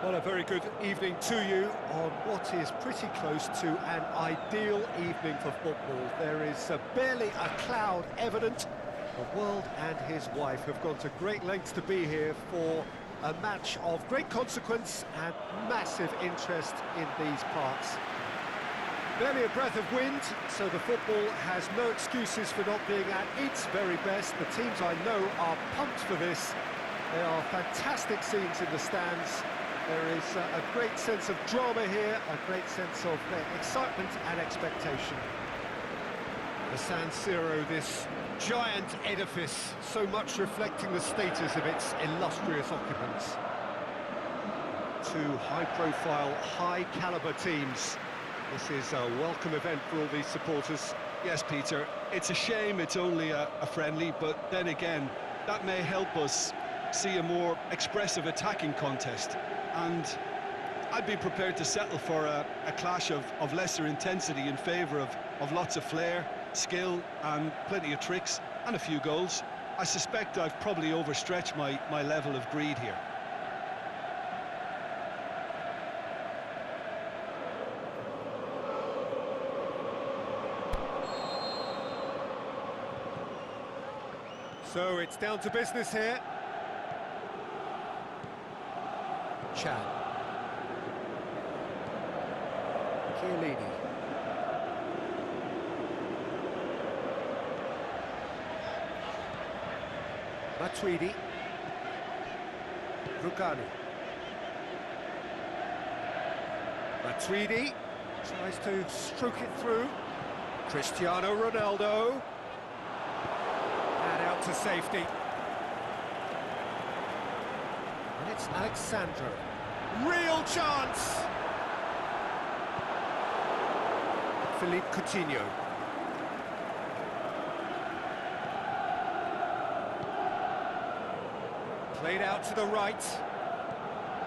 Well, a very good evening to you on what is pretty close to an ideal evening for football. There is barely a cloud evident. The world and his wife have gone to great lengths to be here for a match of great consequence and massive interest in these parts. Barely a breath of wind, so the football has no excuses for not being at its very best. The teams I know are pumped for this. There are fantastic scenes in the stands. There is a great sense of drama here, a great sense of excitement and expectation. The San Siro, this giant edifice, so much reflecting the status of its illustrious occupants. Two high-profile, high-caliber teams. This is a welcome event for all these supporters. Yes, Peter, it's a shame it's only a friendly, but then again, that may help us see a more expressive attacking contest. And I'd be prepared to settle for a clash of lesser intensity in favour of lots of flair, skill and plenty of tricks and a few goals. I suspect I've probably overstretched my level of greed here. So it's down to business here. Chan. Chiellini. Matuidi. Rugani. Matuidi tries to stroke it through. Cristiano Ronaldo. And out to safety. And it's Alexandro. Real chance! Philippe Coutinho. Played out to the right.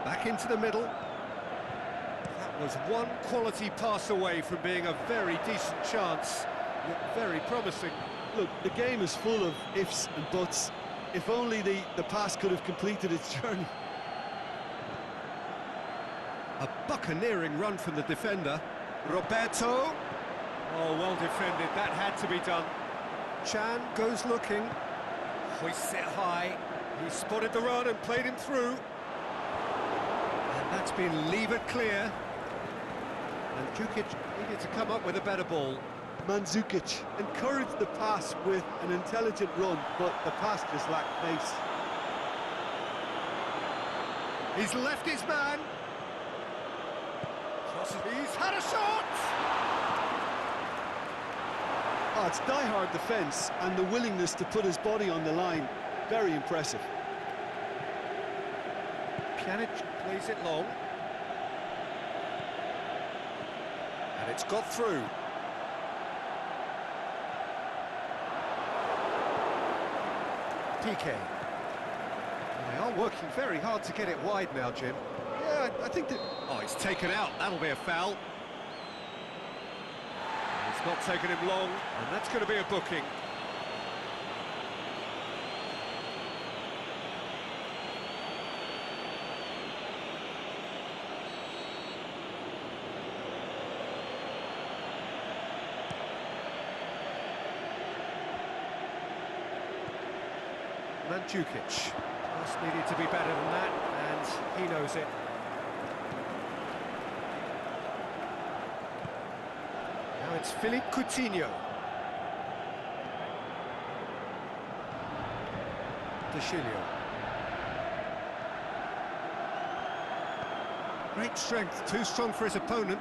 Back into the middle. That was one quality pass away from being a very decent chance. Looked very promising. Look, the game is full of ifs and buts. If only the pass could have completed its journey. A buccaneering run from the defender. Roberto. Oh, well defended. That had to be done. Chan goes looking. Hoists it high. He spotted the run and played him through. And that's been levered clear. And Djukic needed to come up with a better ball. Mandzukic encouraged the pass with an intelligent run, but the pass just lacked pace. He's left his man. He's had a shot! Oh, it's die-hard defence and the willingness to put his body on the line. Very impressive. Pjanic plays it long. And it's got through. PK. They are working very hard to get it wide now, Jim. Yeah, I think that... Oh, it's taken out. That'll be a foul. It's not taken him long, and that's going to be a booking. Mandzukic just needed to be better than that, and he knows it. Now it's Philippe Coutinho. Deschilio. Great strength, too strong for his opponent.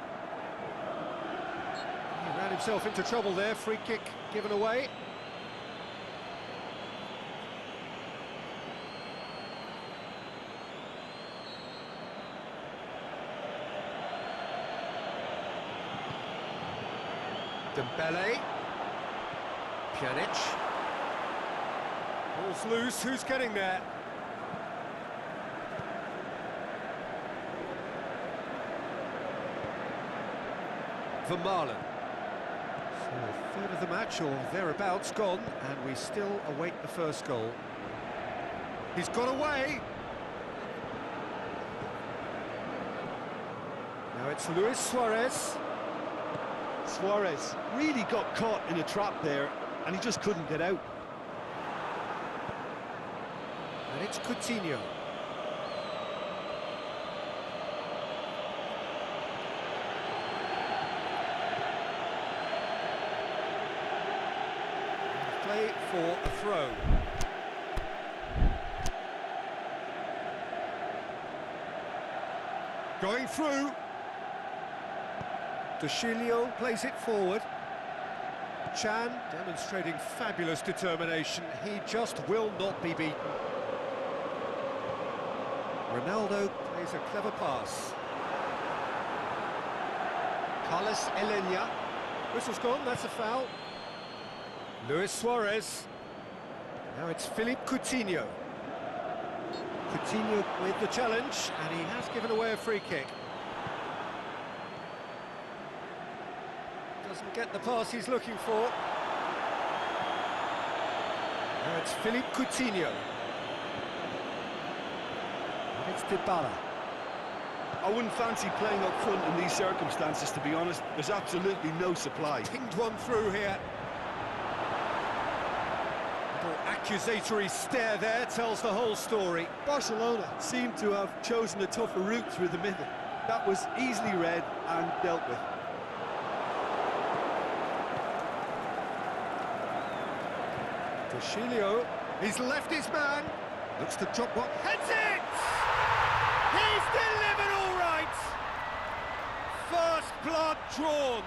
He ran himself into trouble there, free kick given away. Dembele. Pjanic. Ball's loose, who's getting there? Vermaelen. So a third of the match, or thereabouts, gone, and we still await the first goal. He's got away! Now it's Luis Suarez. Suarez really got caught in a trap there, and he just couldn't get out. And it's Coutinho. Play for a throw. Going through. Dushilio plays it forward. Chan demonstrating fabulous determination. He just will not be beaten. Ronaldo plays a clever pass. Carlos Elenia. Whistle's gone, that's a foul. Luis Suarez. Now it's Philippe Coutinho. Coutinho with the challenge, and he has given away a free kick. Doesn't get the pass he's looking for. Now it's Philippe Coutinho. And it's Dybala. I wouldn't fancy playing up front in these circumstances, to be honest. There's absolutely no supply. Pinged one through here. Little accusatory stare there tells the whole story. Barcelona seemed to have chosen a tougher route through the middle. That was easily read and dealt with. Dushilio, he's left his man. Looks to drop one. Heads it! He's delivered all right! First blood drawn.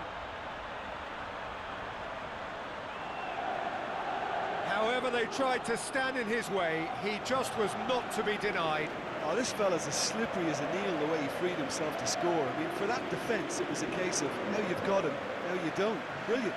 However they tried to stand in his way, he just was not to be denied. Oh, this fella's as slippery as a needle, the way he freed himself to score. I mean, for that defence, it was a case of now you've got him, now you don't. Brilliant.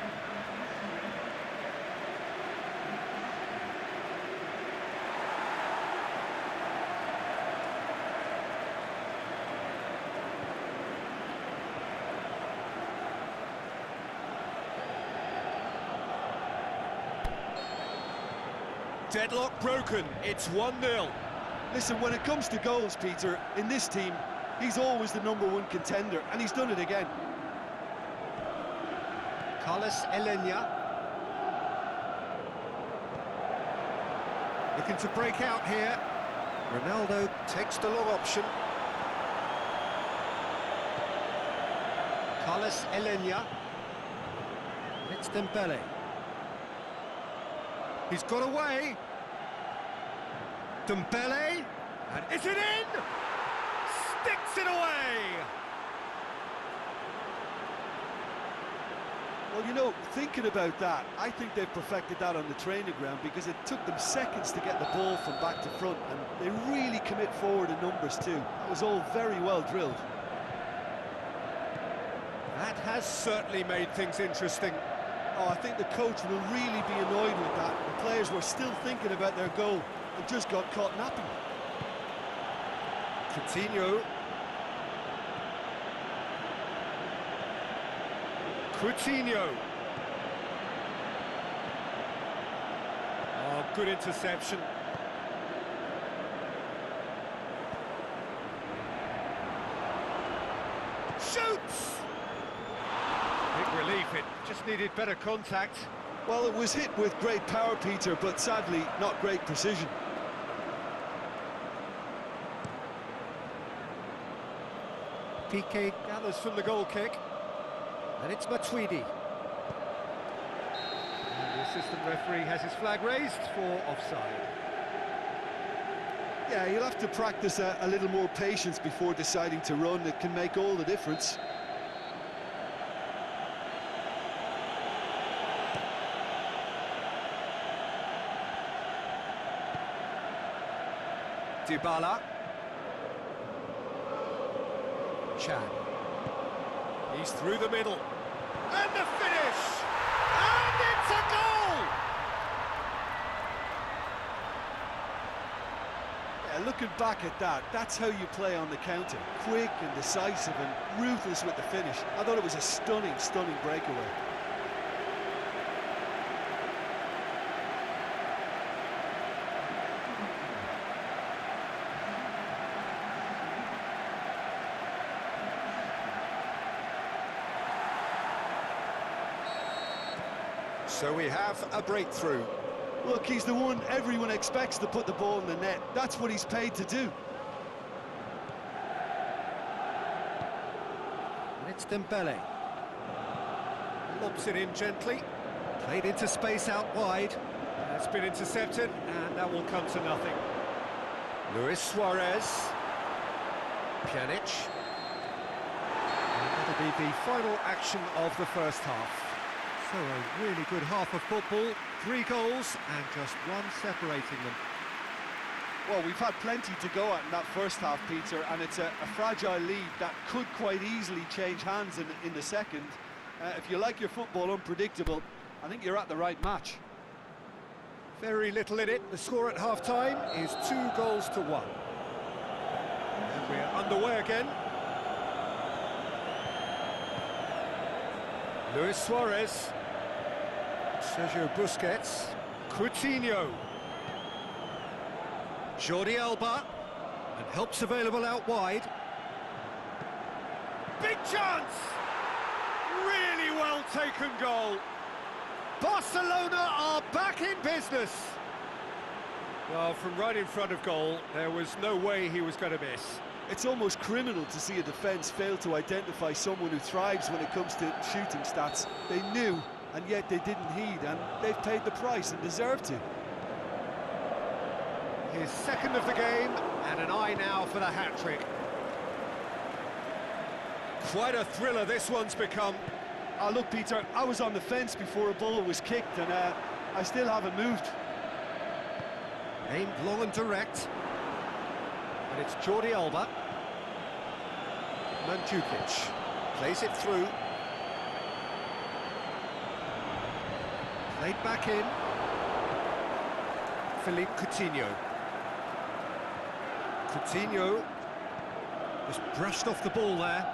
Deadlock broken, it's 1-0. Listen, when it comes to goals, Peter, in this team, he's always the #1 contender, and he's done it again. Carlos Elenia. Looking to break out here. Ronaldo takes the long option. Carlos Elenia. It's Dembele. He's got away. Dembele. And is it in? Sticks it away. Well, you know, thinking about that, I think they've perfected that on the training ground because it took them seconds to get the ball from back to front, and they really commit forward in numbers too. That was all very well drilled. That has certainly made things interesting. Oh, I think the coach will really be annoyed with that. The players were still thinking about their goal and just got caught napping. Coutinho. Coutinho. Oh, good interception. Shoots! Big relief, it just needed better contact. Well, it was hit with great power, Peter, but sadly not great precision. Piqué gathers from the goal kick. And it's Matuidi. And the assistant referee has his flag raised for offside. Yeah, you'll have to practice a little more patience before deciding to run. It can make all the difference. Dybala. Chan. He's through the middle. And the finish! And it's a goal! Yeah, looking back at that, that's how you play on the counter. Quick and decisive and ruthless with the finish. I thought it was a stunning, stunning breakaway. So we have a breakthrough. Look, he's the one everyone expects to put the ball in the net. That's what he's paid to do. And it's Dembele. Lobs it in gently. Played into space out wide. It's been intercepted, and that will come to nothing. Luis Suarez. Pjanic. And that'll be the final action of the first half. So a really good half of football, 3 goals and just one separating them. Well, we've had plenty to go at in that first half, Peter, and it's a fragile lead that could quite easily change hands in the second. If you like your football unpredictable, I think you're at the right match. Very little in it. The score at half-time is 2-1. And we're underway again. Luis Suarez. Sergio Busquets. Coutinho. Jordi Alba. And help's available out wide. Big chance! Really well taken goal. Barcelona are back in business. Well, from right in front of goal, there was no way he was going to miss. It's almost criminal to see a defence fail to identify someone who thrives when it comes to shooting stats. They knew, and yet they didn't heed, and they've paid the price and deserve to. His second of the game, and an eye now for the hat-trick. Quite a thriller this one's become. Look, Peter, I was on the fence before a ball was kicked, and I still haven't moved. Aimed long and direct. And it's Jordi Alba. Mandzukic plays it through. Played back in. Philippe Coutinho. Coutinho just brushed off the ball there.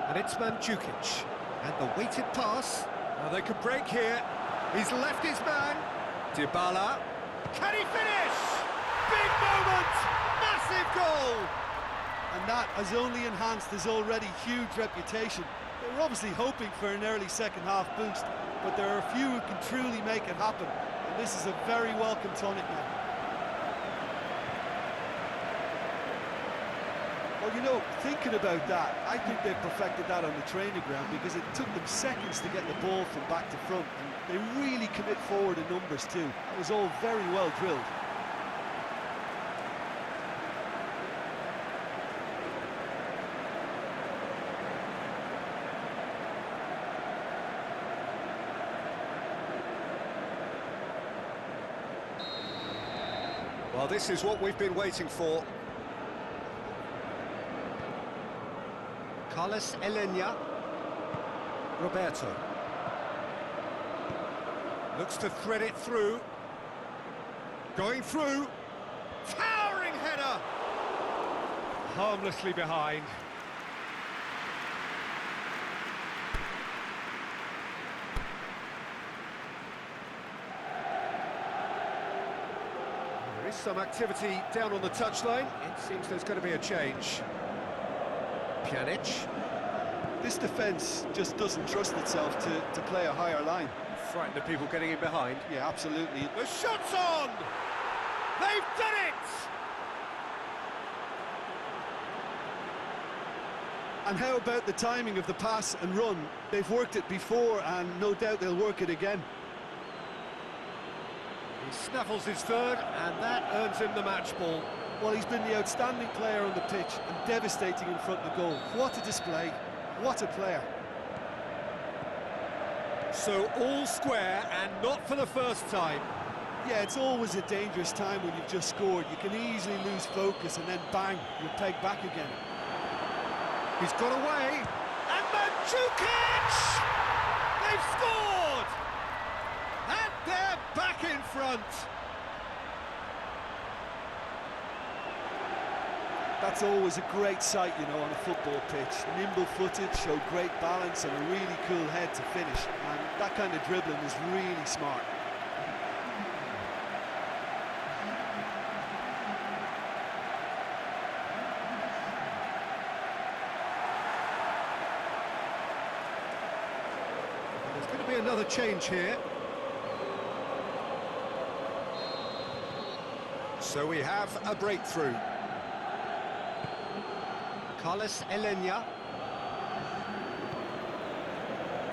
And it's Mandzukic. And the weighted pass. Now they could break here. He's left his man. Dybala. Can he finish? Big moment! Massive goal! And that has only enhanced his already huge reputation. They were obviously hoping for an early second-half boost, but there are a few who can truly make it happen. And this is a very welcome tonic now. Well, you know, thinking about that, I think they've perfected that on the training ground because it took them seconds to get the ball from back to front, and they really commit forward in numbers too. It was all very well drilled. Well, this is what we've been waiting for. Carlos Elena. Roberto. Looks to thread it through. Going through. Towering header! Harmlessly behind. There is some activity down on the touchline. It seems there's going to be a change. Pjanic. This defence just doesn't trust itself to play a higher line. Frightened of people getting in behind. Yeah, absolutely. The shot's on! They've done it! And how about the timing of the pass and run? They've worked it before, and no doubt they'll work it again. He snaffles his third, and that earns him the match ball. Well, he's been the outstanding player on the pitch and devastating in front of the goal. What a display. What a player. So all square, and not for the first time. Yeah, it's always a dangerous time when you've just scored. You can easily lose focus and then bang, you're pegged back again. He's got away, and Mandzukic! They've scored! And they're back in front. That's always a great sight, you know, on a football pitch. Nimble-footed, showed great balance and a really cool head to finish. And that kind of dribbling is really smart. There's going to be another change here. So we have a breakthrough. Carlos Elena.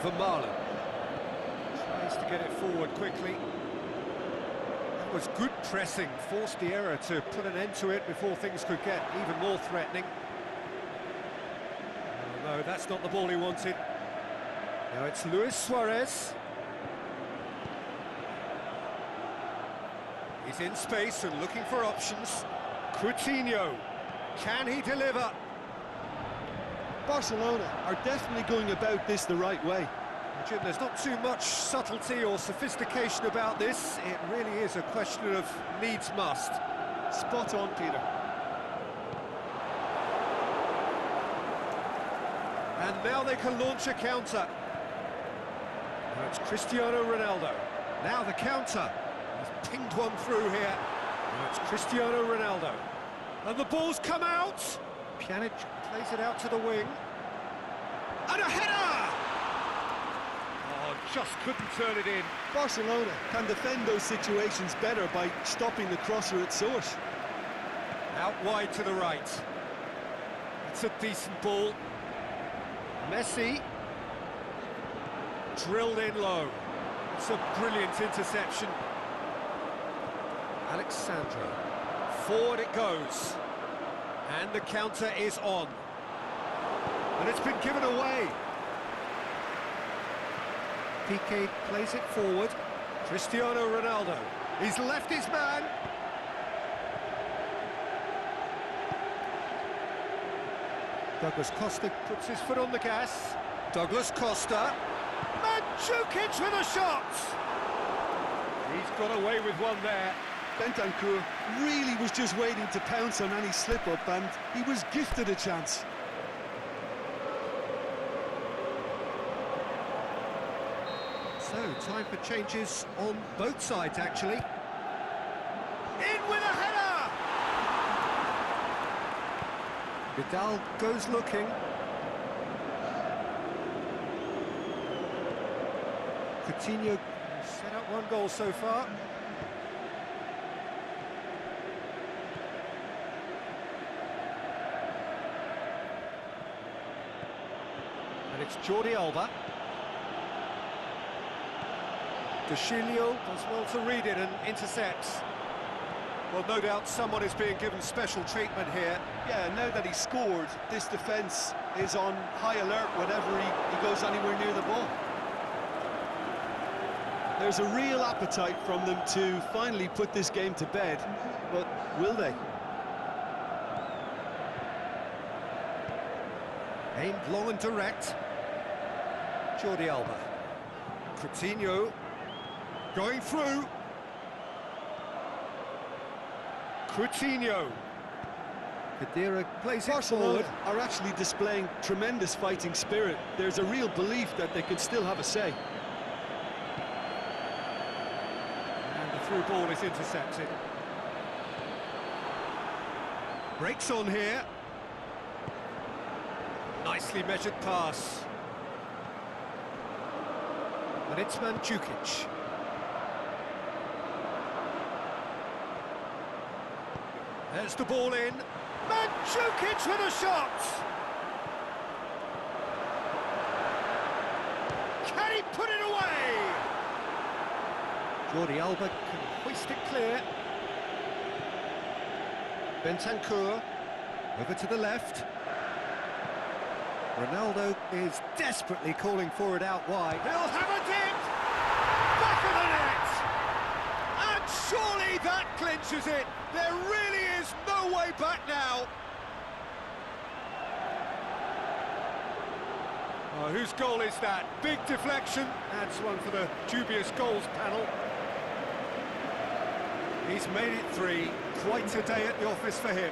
Vermaelen. Tries to get it forward quickly. That was good pressing, forced the error to put an end to it before things could get even more threatening. Oh, no, that's not the ball he wanted. Now it's Luis Suarez. He's in space and looking for options. Coutinho, can he deliver? Barcelona are definitely going about this the right way. Jim, there's not too much subtlety or sophistication about this. It really is a question of needs must. Spot on, Peter. And now they can launch a counter. Now it's Cristiano Ronaldo. Now the counter. He's pinged one through here. Now it's Cristiano Ronaldo. And the ball's come out. Pjanic plays it out to the wing. And a header! Oh, just couldn't turn it in. Barcelona can defend those situations better by stopping the crosser at source. Out wide to the right. It's a decent ball. Messi. Drilled in low. It's a brilliant interception. Alexandro. Forward it goes. And the counter is on. And it's been given away. Piqué plays it forward. Cristiano Ronaldo. He's left his man. Douglas Costa puts his foot on the gas. Douglas Costa. Mandzukic with a shot! He's got away with one there. Bentancur really was just waiting to pounce on any slip-up, and he was gifted a chance. So, time for changes on both sides, actually. In with a header! Vidal goes looking. Coutinho set up one goal so far. And it's Jordi Alba. Deschilio does well to read it and intercepts. Well, no doubt someone is being given special treatment here. Yeah, now that he's scored, this defence is on high alert whenever he goes anywhere near the ball. There's a real appetite from them to finally put this game to bed, but will they? Aimed long and direct. Jordi Alba. Coutinho going through. Coutinho. Khedira plays it Barcelona forward. are actually displaying tremendous fighting spirit. There's a real belief that they can still have a say. And the through ball is intercepted. Breaks on here. Nicely measured pass. And it's Mandzukic. There's the ball in. Mandzukic with a shot! Can he put it away? Jordi Alba can hoist it clear. Bentancur over to the left. Ronaldo is desperately calling for it out wide. He'll have a dip! Back of the net! And surely that clinches it! There really is no way back now! Oh, whose goal is that? Big deflection. That's one for the dubious goals panel. He's made it 3. Quite a day at the office for him.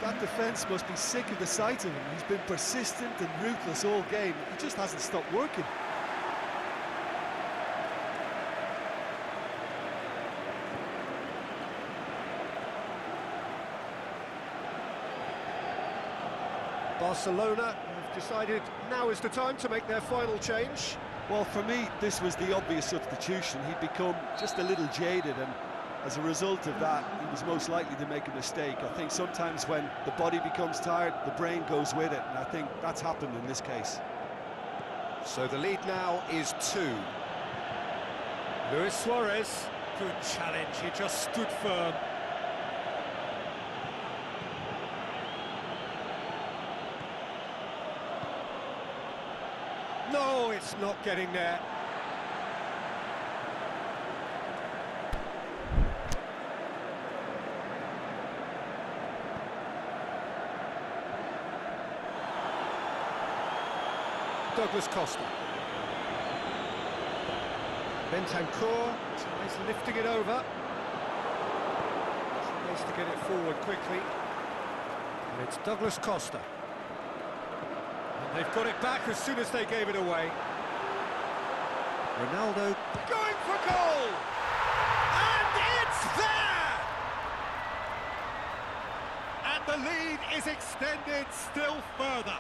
That defence must be sick of the sight of him. He's been persistent and ruthless all game. He just hasn't stopped working. Barcelona have decided now is the time to make their final change. Well, for me, this was the obvious substitution. He'd become just a little jaded, and as a result of that, he was most likely to make a mistake. I think sometimes when the body becomes tired, the brain goes with it, and I think that's happened in this case. So the lead now is 2. Luis Suarez, good challenge, he just stood firm. No, it's not getting there. Douglas Costa. Bentancur tries lifting it over. Tries to get it forward quickly. And it's Douglas Costa. And they've got it back as soon as they gave it away. Ronaldo going for goal! And it's there! And the lead is extended still further.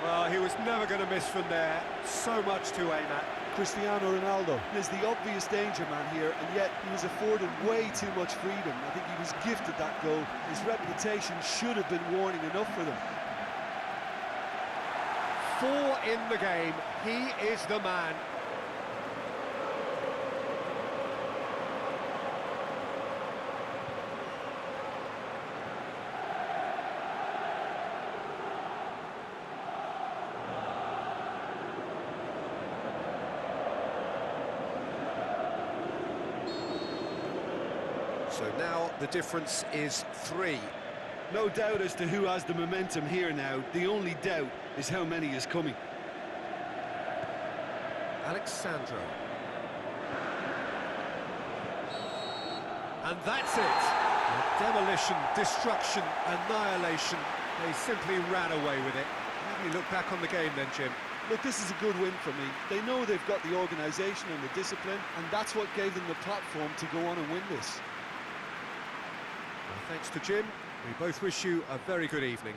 Well, he was never going to miss from there. So much to aim at. Cristiano Ronaldo is the obvious danger man here, and yet he was afforded way too much freedom. I think he was gifted that goal. His reputation should have been warning enough for them. 4 in the game. He is the man. So now the difference is 3. No doubt as to who has the momentum here now. The only doubt is how many is coming. Alexandro. And that's it. Demolition, destruction, annihilation. They simply ran away with it. How do you look back on the game then, Jim? Look, this is a good win for me. They know they've got the organisation and the discipline, and that's what gave them the platform to go on and win this. Well, thanks to Jim. We both wish you a very good evening.